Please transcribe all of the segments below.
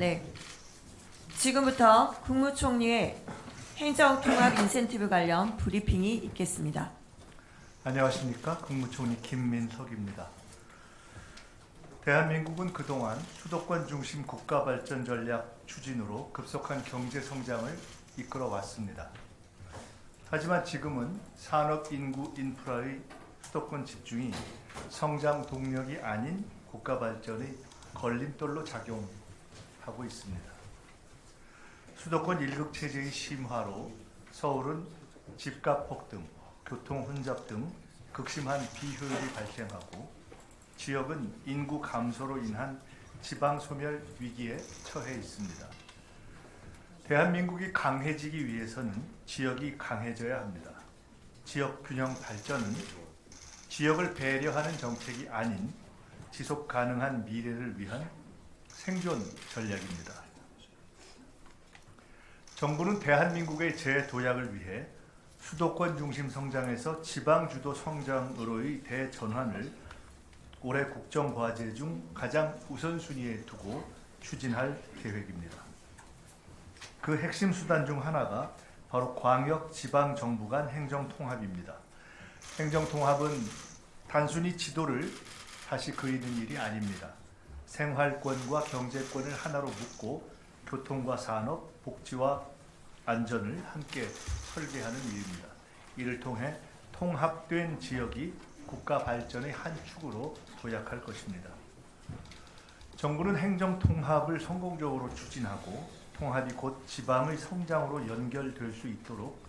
네. 지금부터 국무총리의 행정통합 인센티브 관련 브리핑이 있겠습니다. 안녕하십니까. 국무총리 김민석입니다. 대한민국은 그동안 수도권 중심 국가발전 전략 추진으로 급속한 경제 성장을 이끌어 왔습니다. 하지만 지금은 산업, 인구, 인프라의 수도권 집중이 성장 동력이 아닌 국가발전의 걸림돌로 작용하고 있습니다. 수도권 일극체제의 심화로 서울은 집값 폭등, 교통 혼잡 등 극심한 비효율이 발생하고 지역은 인구 감소로 인한 지방 소멸 위기에 처해 있습니다. 대한민국이 강해지기 위해서는 지역이 강해져야 합니다. 지역 균형 발전은 지역을 배려하는 정책이 아닌 지속 가능한 미래를 위한 생존 전략입니다. 정부는 대한민국의 재도약을 위해 수도권 중심 성장에서 지방 주도 성장으로의 대전환을 올해 국정과제 중 가장 우선순위에 두고 추진할 계획입니다. 그 핵심 수단 중 하나가 바로 광역 지방 정부 간 행정통합입니다. 행정통합은 단순히 지도를 다시 그리는 일이 아닙니다. 생활권과 경제권을 하나로 묶고 교통과 산업, 복지와 안전을 함께 설계하는 일입니다. 이를 통해 통합된 지역이 국가 발전의 한 축으로 도약할 것입니다. 정부는 행정통합을 성공적으로 추진하고 통합이 곧 지방의 성장으로 연결될 수 있도록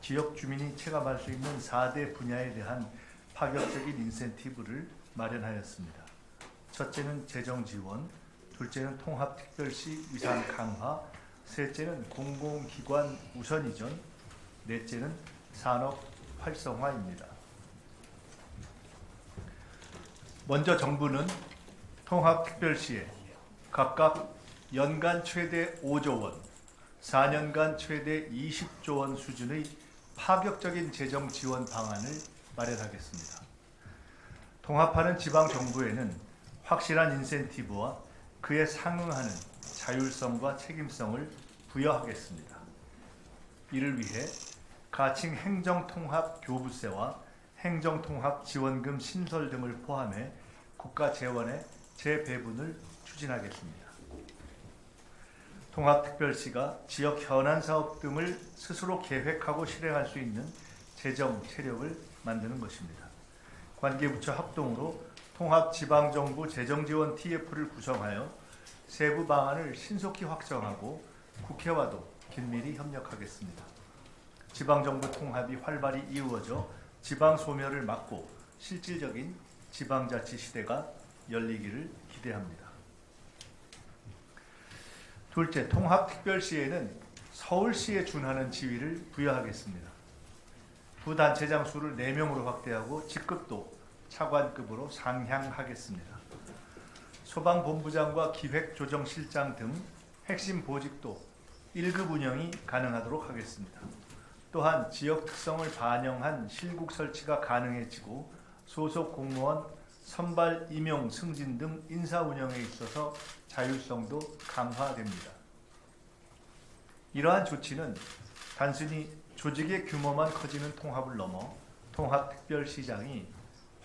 지역 주민이 체감할 수 있는 4대 분야에 대한 파격적인 인센티브를 마련하였습니다. 첫째는 재정 지원, 둘째는 통합특별시 위상 강화, 셋째는 공공기관 우선 이전, 넷째는 산업 활성화입니다. 먼저 정부는 통합특별시에 각각 연간 최대 5조 원, 4년간 최대 20조 원 수준의 파격적인 재정 지원 방안을 마련하겠습니다. 통합하는 지방정부에는 확실한 인센티브와 그에 상응하는 자율성과 책임성을 부여하겠습니다. 이를 위해 가칭 행정통합 교부세와 행정통합 지원금 신설 등을 포함해 국가 재원의 재배분을 추진하겠습니다. 통합특별시가 지역 현안 사업 등을 스스로 계획하고 실행할 수 있는 재정 체력을 만드는 것입니다. 관계부처 합동으로 통합지방정부 재정지원 TF를 구성하여 세부 방안을 신속히 확정하고 국회와도 긴밀히 협력하겠습니다. 지방정부 통합이 활발히 이루어져 지방 소멸을 막고 실질적인 지방자치 시대가 열리기를 기대합니다. 둘째, 통합특별시에는 서울시에 준하는 지위를 부여하겠습니다. 부단체장 수를 4명으로 확대하고 직급도 차관급으로 상향하겠습니다. 소방본부장과 기획조정실장 등 핵심 보직도 1급 운영이 가능하도록 하겠습니다. 또한 지역 특성을 반영한 실국 설치가 가능해지고 소속 공무원 선발, 임용, 승진 등 인사 운영에 있어서 자율성도 강화됩니다. 이러한 조치는 단순히 조직의 규모만 커지는 통합을 넘어 통합특별시장이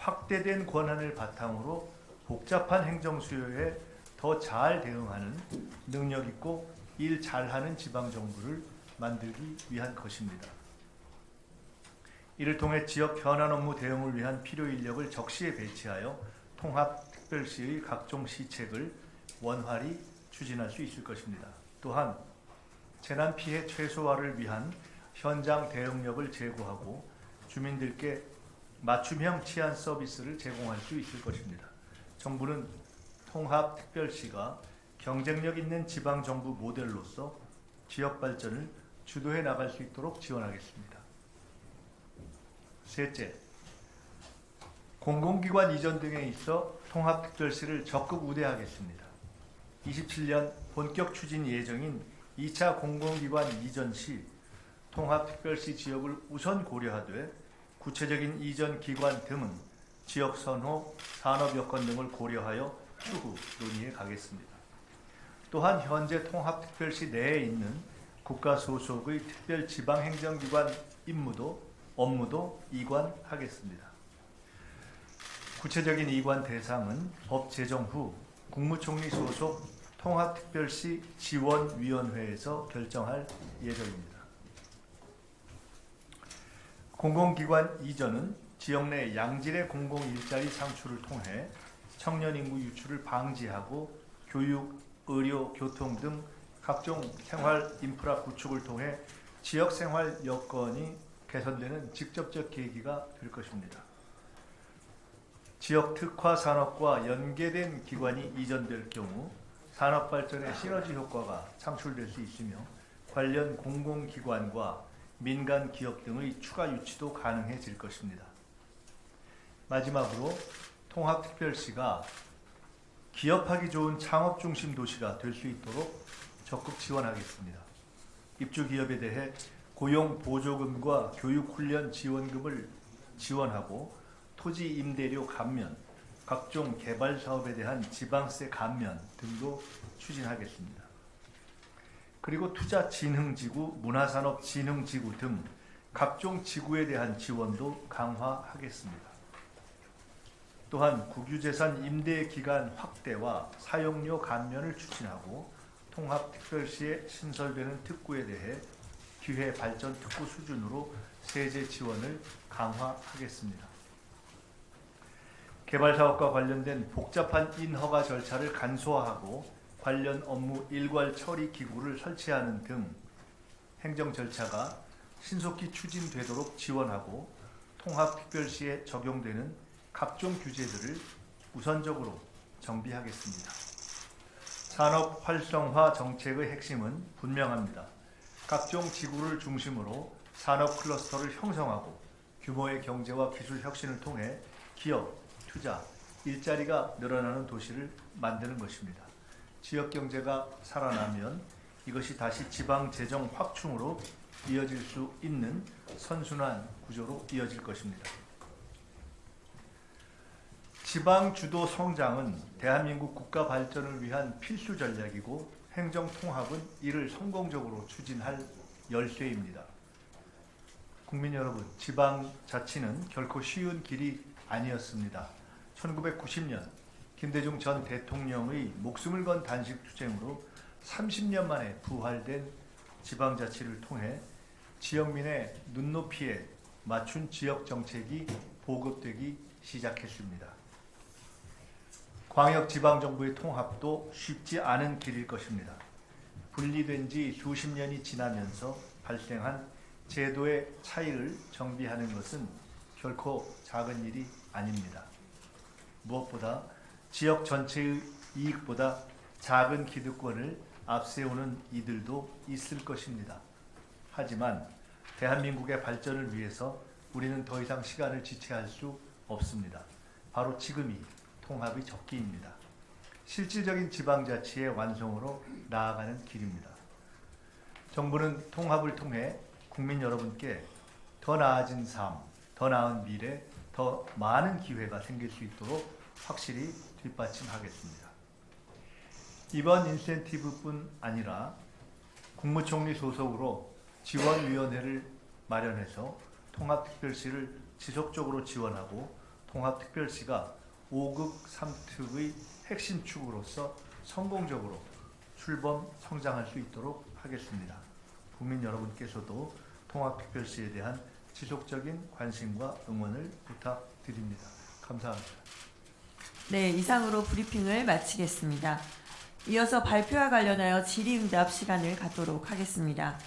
확대된 권한을 바탕으로 복잡한 행정 수요에 더 잘 대응하는 능력 있고 일 잘하는 지방정부를 만들기 위한 것입니다. 이를 통해 지역 현안 업무 대응을 위한 필요 인력을 적시에 배치하여 통합특별시의 각종 시책을 원활히 추진할 수 있을 것입니다. 또한 재난 피해 최소화를 위한 현장 대응력을 제고하고 주민들께 맞춤형 치안 서비스를 제공할 수 있을 것입니다. 정부는 통합특별시가 경쟁력 있는 지방정부 모델로서 지역 발전을 주도해 나갈 수 있도록 지원하겠습니다. 셋째, 공공기관 이전 등에 있어 통합특별시를 적극 우대하겠습니다. 27년 본격 추진 예정인 2차 공공기관 이전 시 통합특별시 지역을 우선 고려하되 구체적인 이전 기관 등은 지역 선호, 산업 여건 등을 고려하여 추후 논의해 가겠습니다. 또한 현재 통합특별시 내에 있는 국가 소속의 특별 지방행정기관 업무도 이관하겠습니다. 구체적인 이관 대상은 법 제정 후 국무총리 소속 통합특별시 지원위원회에서 결정할 예정입니다. 공공기관 이전은 지역 내 양질의 공공 일자리 창출을 통해 청년 인구 유출을 방지하고 교육, 의료, 교통 등 각종 생활 인프라 구축을 통해 지역 생활 여건이 개선되는 직접적 계기가 될 것입니다. 지역 특화 산업과 연계된 기관이 이전될 경우 산업 발전의 시너지 효과가 창출될 수 있으며 관련 공공기관과 민간 기업 등의 추가 유치도 가능해질 것입니다. 마지막으로 통합특별시가 기업하기 좋은 창업 중심 도시가 될 수 있도록 적극 지원하겠습니다. 입주 기업에 대해 고용 보조금과 교육 훈련 지원금을 지원하고 토지 임대료 감면, 각종 개발 사업에 대한 지방세 감면 등도 추진하겠습니다. 그리고 투자진흥지구, 문화산업진흥지구 등 각종 지구에 대한 지원도 강화하겠습니다. 또한 국유재산 임대기간 확대와 사용료 감면을 추진하고 통합특별시에 신설되는 특구에 대해 기회발전특구 수준으로 세제 지원을 강화하겠습니다. 개발사업과 관련된 복잡한 인허가 절차를 간소화하고 관련 업무 일괄 처리 기구를 설치하는 등 행정 절차가 신속히 추진되도록 지원하고 통합특별시에 적용되는 각종 규제들을 우선적으로 정비하겠습니다. 산업 활성화 정책의 핵심은 분명합니다. 각종 지구를 중심으로 산업 클러스터를 형성하고 규모의 경제와 기술 혁신을 통해 기업, 투자, 일자리가 늘어나는 도시를 만드는 것입니다. 지역 경제가 살아나면 이것이 다시 지방 재정 확충으로 이어질 수 있는 선순환 구조로 이어질 것입니다. 지방 주도 성장은 대한민국 국가 발전을 위한 필수 전략이고 행정 통합은 이를 성공적으로 추진할 열쇠입니다. 국민 여러분, 지방자치는 결코 쉬운 길이 아니었습니다. 1990년 김대중 전 대통령의 목숨을 건 단식 투쟁으로 30년 만에 부활된 지방자치를 통해 지역민의 눈높이에 맞춘 지역 정책이 보급되기 시작했습니다. 광역지방정부의 통합도 쉽지 않은 길일 것입니다. 분리된 지 수십 년이 지나면서 발생한 제도의 차이를 정비하는 것은 결코 작은 일이 아닙니다. 무엇보다 지역 전체의 이익보다 작은 기득권을 앞세우는 이들도 있을 것입니다. 하지만 대한민국의 발전을 위해서 우리는 더 이상 시간을 지체할 수 없습니다. 바로 지금이 통합의 적기입니다. 실질적인 지방자치의 완성으로 나아가는 길입니다. 정부는 통합을 통해 국민 여러분께 더 나아진 삶, 더 나은 미래, 더 많은 기회가 생길 수 있도록 확실히 뒷받침하겠습니다. 이번 인센티브뿐 아니라 국무총리 소속으로 지원위원회를 마련해서 통합특별시를 지속적으로 지원하고 통합특별시가 5급 3특의 핵심 축으로서 성공적으로 출범 성장할 수 있도록 하겠습니다. 국민 여러분께서도 통합특별시에 대한 지속적인 관심과 응원을 부탁드립니다. 감사합니다. 네, 이상으로 브리핑을 마치겠습니다. 이어서 발표와 관련하여 질의응답 시간을 갖도록 하겠습니다.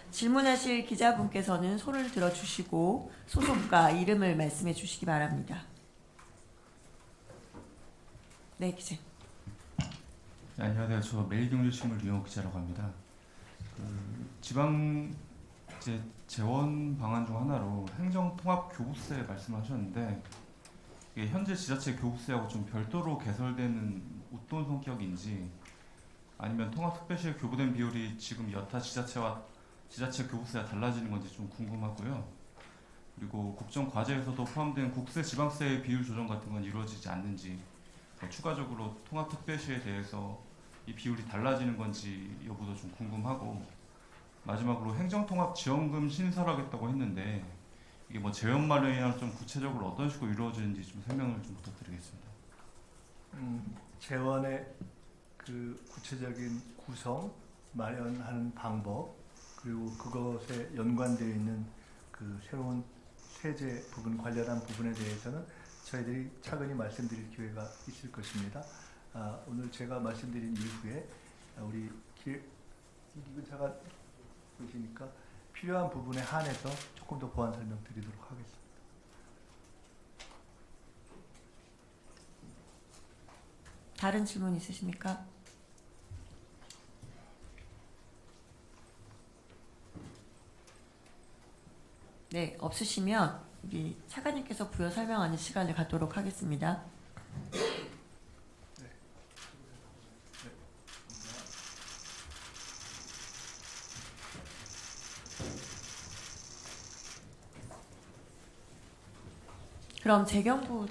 질문하실 기자분께서는 손을 들어주시고 소속과 이름을 말씀해 주시기 바랍니다. 네, 기자. 네, 안녕하세요. 저 매일경제신문 류영욱 기자라고 합니다. 지방 재원 방안 중 하나로 행정통합교부세 말씀하셨는데 이게 현재 지자체 교부세하고 좀 별도로 개설되는 웃돈 성격인지 아니면 통합특별시에 교부된 비율이 지금 여타 지자체와 지자체 교부세가 달라지는 건지 좀 궁금하고요. 그리고 국정과제에서도 포함된 국세 지방세의 비율 조정 같은 건 이루어지지 않는지 추가적으로 통합특별시에 대해서 이 비율이 달라지는 건지 여부도 좀 궁금하고, 마지막으로 행정통합지원금 신설하겠다고 했는데 이게 뭐 재원 마련이랑 좀 구체적으로 어떤 식으로 이루어지는지 좀 설명을 좀 부탁드리겠습니다. 재원의 그 구체적인 구성, 마련하는 방법, 그리고 그것에 연관되어 있는 그 새로운 세제 부분, 관련한 부분에 대해서는 저희들이 차근히 말씀드릴 기회가 있을 것입니다. 오늘 제가 말씀드린 이후에 우리 이분 차관 보시니까 필요한 부분에 한해서 조금 더 보완 설명 드리도록 하겠습니다. 다른 질문 있으십니까? 네, 없으시면 우리 차관님께서 부여 설명하는 시간을 갖도록 하겠습니다. 그럼 재경부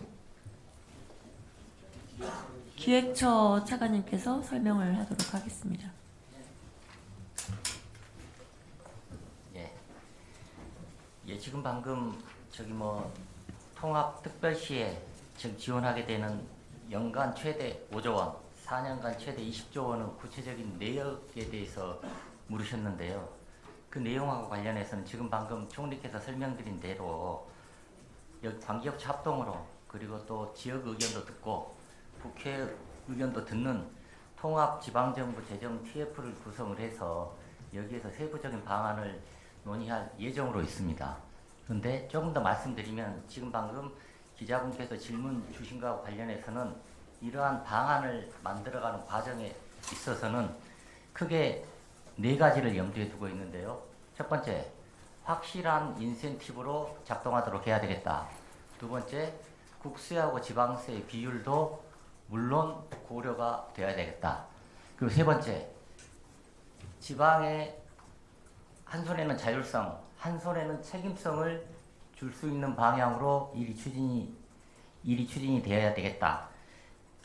기획처 차관님께서 설명을 하도록 하겠습니다. 예, 지금 방금 저기 뭐 통합특별시에 지금 지원하게 되는 연간 최대 5조 원, 4년간 최대 20조 원의 구체적인 내역에 대해서 물으셨는데요. 그 내용하고 관련해서는 지금 방금 총리께서 설명드린 대로 여기 관계업체 합동으로, 그리고 또 지역 의견도 듣고 국회 의견도 듣는 통합지방정부 재정 TF를 구성을 해서 여기에서 세부적인 방안을 논의할 예정으로 있습니다. 그런데 조금 더 말씀드리면, 지금 방금 기자분께서 질문 주신 것과 관련해서는 이러한 방안을 만들어가는 과정에 있어서는 크게 4가지를 염두에 두고 있는데요. 첫 번째, 확실한 인센티브로 작동하도록 해야 되겠다. 두 번째, 국세하고 지방세의 비율도 물론 고려가 되어야 되겠다. 그리고 세 번째, 지방의 한 손에는 자율성, 한 손에는 책임성을 줄 수 있는 방향으로 일이 추진이 되어야 되겠다.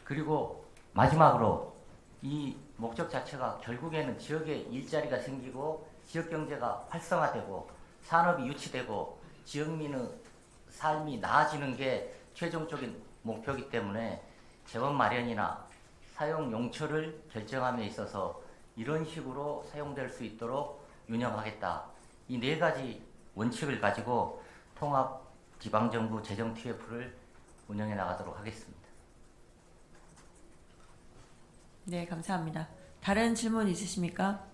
그리고 마지막으로 이 목적 자체가 결국에는 지역에 일자리가 생기고 지역 경제가 활성화되고 산업이 유치되고 지역민의 삶이 나아지는 게 최종적인 목표이기 때문에 재원 마련이나 사용 용처를 결정함에 있어서 이런 식으로 사용될 수 있도록 운영하겠다. 이 4가지 원칙을 가지고 통합지방정부 재정 TF를 운영해 나가도록 하겠습니다. 네, 감사합니다. 다른 질문 있으십니까?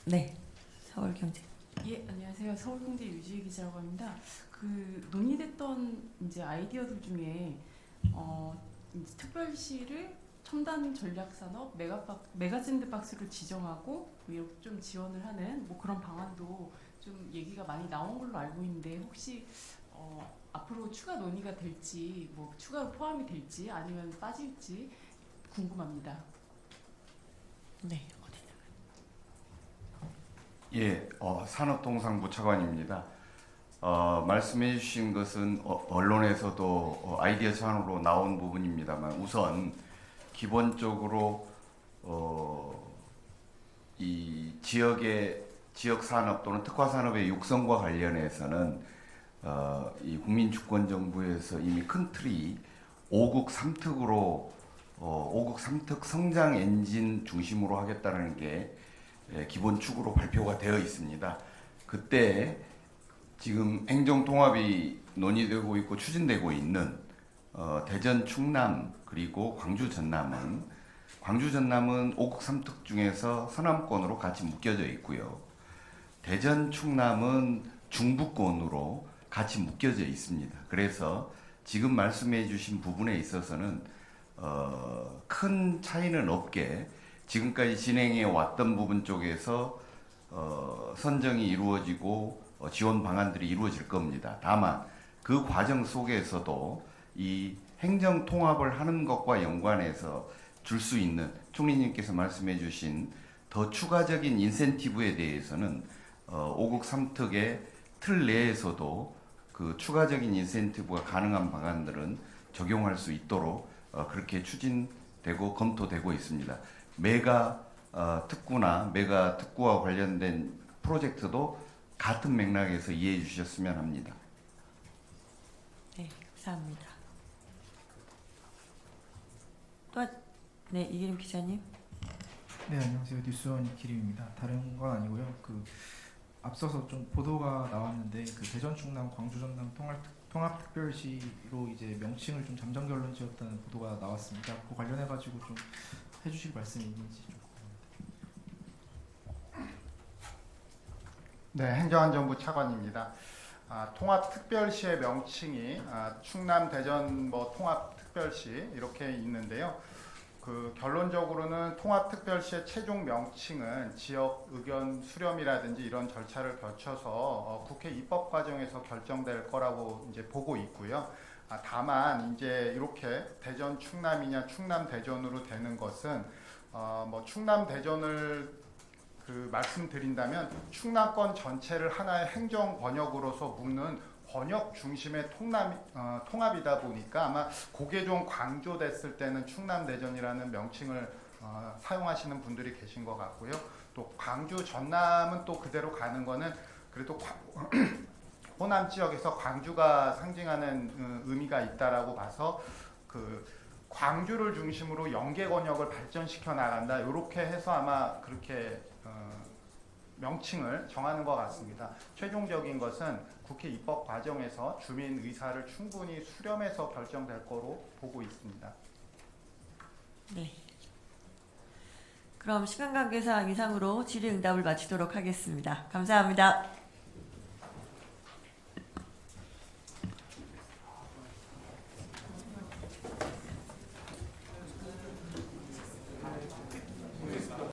네, 서울경제. 예, 안녕하세요. 서울경제 유지혜 기자라고 합니다. 그 논의됐던 이제 아이디어들 중에 이제 특별시를 첨단 전략 산업 메가샌드박스로 지정하고 이렇게 좀 지원을 하는 뭐 그런 방안도 좀 얘기가 많이 나온 걸로 알고 있는데, 혹시 앞으로 추가 논의가 될지, 뭐 추가로 포함이 될지 아니면 빠질지 궁금합니다. 네, 예, 산업통상부 차관입니다. 말씀해 주신 것은 언론에서도 아이디어 차원으로 나온 부분입니다만, 우선 기본적으로 이 지역 산업 또는 특화 산업의 육성과 관련해서는 이 국민주권정부에서 이미 큰 틀이 5국 3특으로 5국 3특 성장 엔진 중심으로 하겠다는 게 기본 축으로 발표가 되어 있습니다. 그때 지금 행정통합이 논의되고 있고 추진되고 있는 대전, 충남 그리고 광주, 전남은 5국 3특 중에서 서남권으로 같이 묶여져 있고요. 대전, 충남은 중부권으로 같이 묶여져 있습니다. 그래서 지금 말씀해 주신 부분에 있어서는 큰 차이는 없게 지금까지 진행해 왔던 부분 쪽에서 선정이 이루어지고 지원 방안들이 이루어질 겁니다. 다만 그 과정 속에서도 이 행정 통합을 하는 것과 연관해서 줄 수 있는 총리님께서 말씀해 주신 더 추가적인 인센티브에 대해서는 5국 3특의 틀 내에서도 그 추가적인 인센티브가 가능한 방안들은 적용할 수 있도록 그렇게 추진되고 검토되고 있습니다. 메가 특구나 메가 특구와 관련된 프로젝트도 같은 맥락에서 이해해 주셨으면 합니다. 네, 감사합니다. 또, 네, 이기림 기자님. 네, 안녕하세요. 뉴스원 이기림입니다. 다른 건 아니고요. 앞서서 좀 보도가 나왔는데 대전 충남 광주 전남 통합특별시로 이제 명칭을 좀 잠정 결론 지었다는 보도가 나왔습니다. 그 관련해 가지고 좀 해주실 말씀이 있는지 좀 궁금합니다. 네, 행정안전부 차관입니다. 통합특별시의 명칭이 충남 대전 통합특별시 이렇게 있는데요. 결론적으로는 통합특별시의 최종 명칭은 지역 의견 수렴이라든지 이런 절차를 거쳐서 국회 입법 과정에서 결정될 거라고 이제 보고 있고요. 다만 이제 이렇게 대전 충남이냐 충남 대전으로 되는 것은 충남 대전을 말씀드린다면 충남권 전체를 하나의 행정 권역으로서 묶는 권역 중심의 통합이다 보니까 아마 그게 좀 강조됐을 때는 충남대전이라는 명칭을 사용하시는 분들이 계신 것 같고요. 또 광주 전남은 또 그대로 가는 거는 그래도 호남 지역에서 광주가 상징하는 의미가 있다라고 봐서 광주를 중심으로 연계 권역을 발전시켜 나간다. 이렇게 해서 아마 그렇게 명칭을 정하는 것 같습니다. 최종적인 것은 국회 입법 과정에서 주민 의사를 충분히 수렴해서 결정될 거로 보고 있습니다. 네. 그럼 시간 관계상 이상으로 질의응답을 마치도록 하겠습니다. 감사합니다.